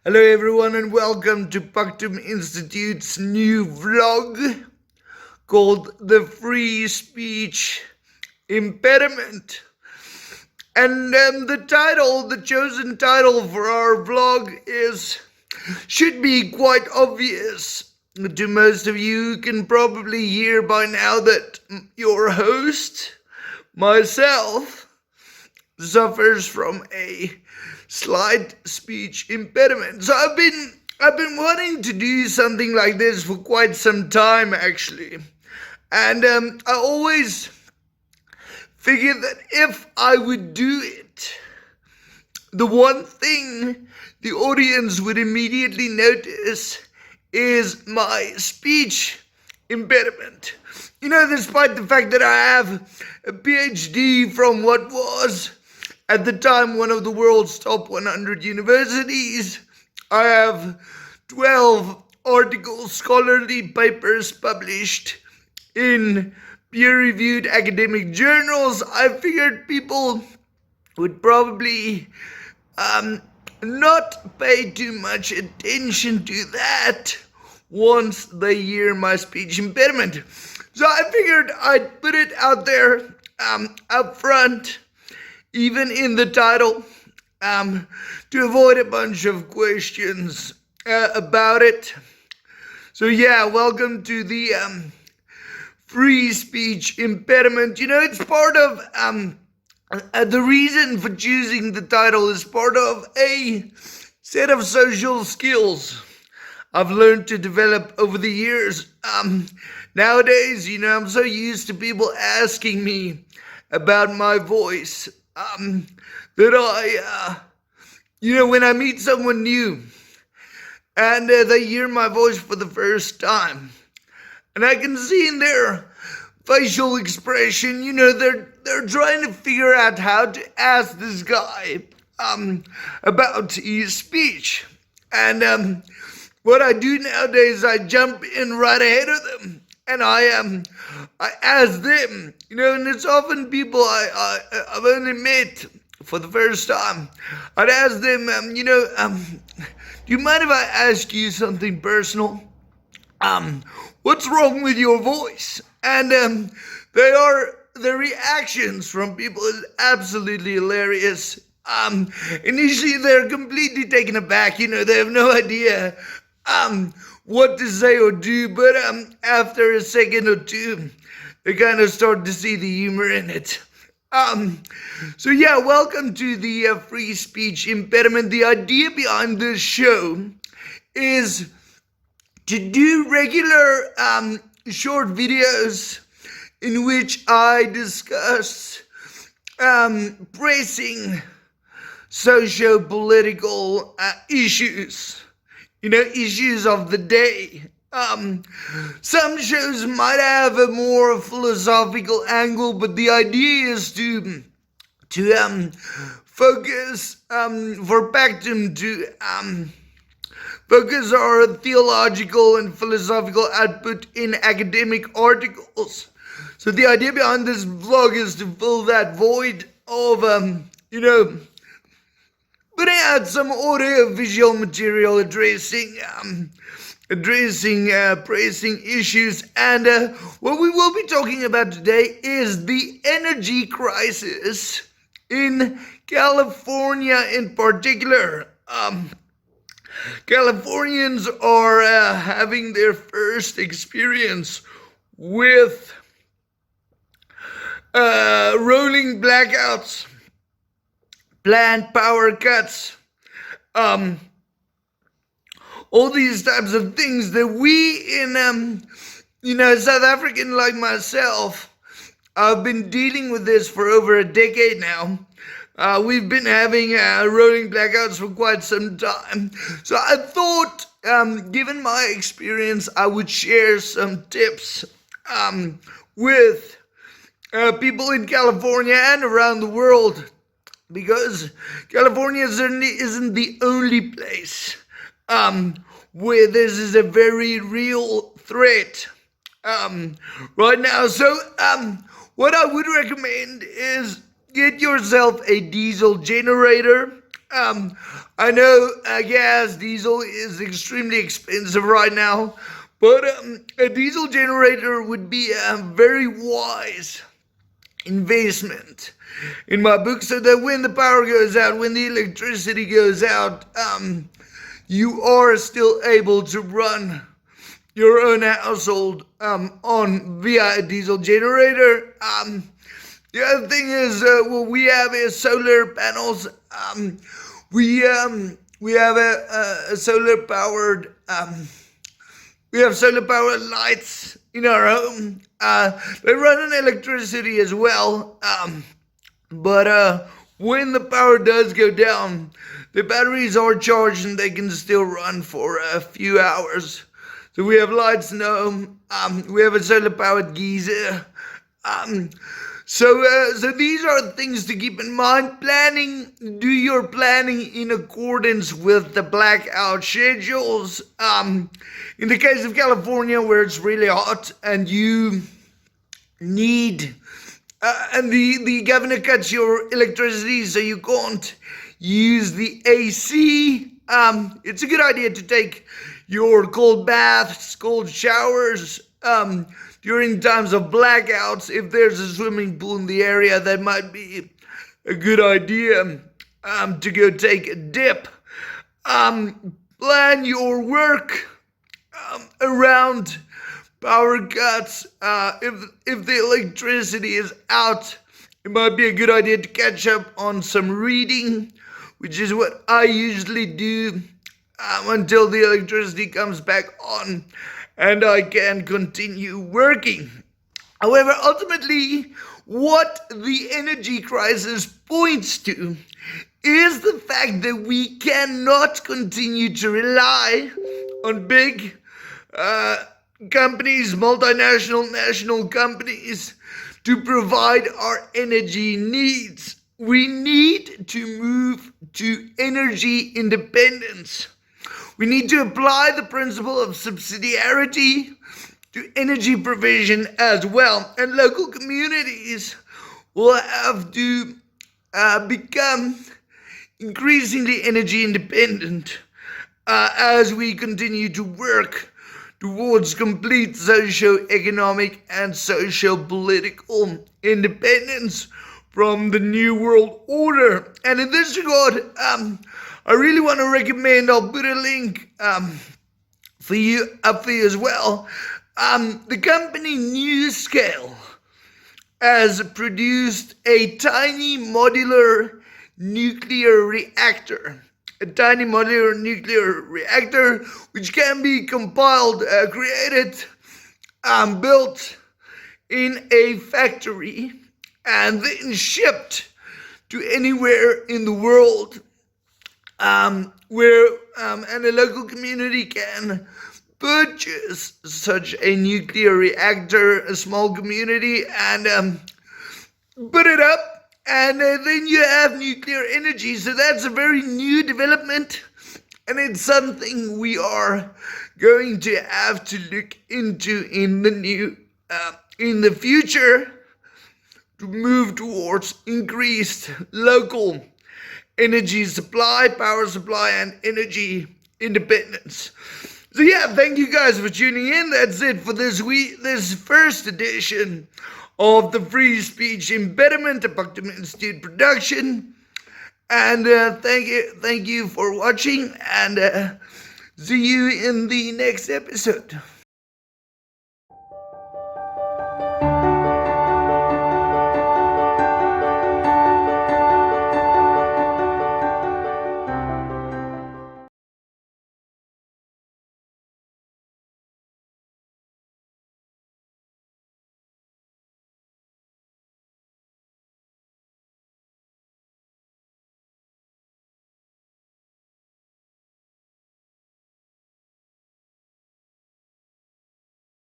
Hello everyone and welcome to Paktum Institute's new vlog called The Free Speech Impediment. And the chosen title for our vlog should be quite obvious to most of you. You can probably hear by now that your host, myself, suffers from a slight speech impediment. So I've been wanting to do something like this for quite some time actually. And I always figured that if I would do it, the one thing the audience would immediately notice is my speech impediment. You know, despite the fact that I have a PhD from what was at the time one of the world's top 100 universities, I have 12 articles, scholarly papers published in peer-reviewed academic journals. I figured people would probably not pay too much attention to that once they hear my speech impediment. So I figured I'd put it out there up front, even in the title, to avoid a bunch of questions about it. So yeah, welcome to the free speech impediment. You know, it's part of the reason for choosing the title is part of a set of social skills I've learned to develop over the years. Nowadays, you know, I'm so used to people asking me about my voice that I, when I meet someone new and they hear my voice for the first time, and I can see in their facial expression, you know, they're trying to figure out how to ask this guy about his speech. And what I do nowadays, I jump in right ahead of them, and I ask them, you know, and it's often people I've only met for the first time. I'd ask them, do you mind if I ask you something personal? What's wrong with your voice? And the reactions from people is absolutely hilarious. Initially they're completely taken aback, you know, they have no idea what to say or do, but after a second or two, they kind of start to see the humor in it. So yeah, welcome to the free speech impediment. The idea behind this show is to do regular short videos in which I discuss pressing socio-political issues. You know, issues of the day. Some shows might have a more philosophical angle, but the idea is to focus for Pactum to focus our theological and philosophical output in academic articles. So the idea behind this vlog is to fill that void of putting out some audio-visual material addressing pressing issues. And what we will be talking about today is the energy crisis in California in particular. Californians are having their first experience with rolling blackouts, planned power cuts, all these types of things that we in South African like myself, I've been dealing with this for over a decade now. We've been having rolling blackouts for quite some time. So I thought, given my experience, I would share some tips with people in California and around the world, because California certainly isn't the only place where this is a very real threat right now. So what I would recommend is get yourself a diesel generator I know gas, diesel is extremely expensive right now, but a diesel generator would be a very wise investment in my book, so that when the power goes out, when the electricity goes out, you are still able to run your own household on via a diesel generator. The other thing is, what we have is solar panels. We have a solar powered we have solar powered lights in our home. They run on electricity as well. But when the power does go down, the batteries are charged and they can still run for a few hours. So we have lights in the home. We have a solar powered geyser. So these are things to keep in mind. Do your planning in accordance with the blackout schedules. In the case of California, where it's really hot and you need, and the governor cuts your electricity so you can't use the AC, it's a good idea to take your cold baths, cold showers, during times of blackouts. If there's a swimming pool in the area, that might be a good idea to go take a dip. Plan your work around power cuts. If the electricity is out, it might be a good idea to catch up on some reading, which is what I usually do until the electricity comes back on and I can continue working. However, ultimately, what the energy crisis points to is the fact that we cannot continue to rely on big companies, multinational, national companies, to provide our energy needs. We need to move to energy independence. We need to apply the principle of subsidiarity to energy provision as well. And local communities will have to become increasingly energy independent as we continue to work towards complete socio-economic and socio-political independence from the New World Order. And in this regard, I really want to recommend, I'll put a link for you as well. The company NewScale has produced a tiny modular nuclear reactor. A tiny modular nuclear reactor which can be compiled, created, built in a factory and then shipped to anywhere in the world where and a local community can purchase such a nuclear reactor, a small community, and put it up, and then you have nuclear energy. So that's a very new development, and it's something we are going to have to look into in the future to move towards increased local energy supply, power supply, and energy independence. So yeah, thank you guys for tuning in. That's it for this week, this first edition of the Free Speech Impediment, a Buckton Institute production. And thank you for watching, and see you in the next episode.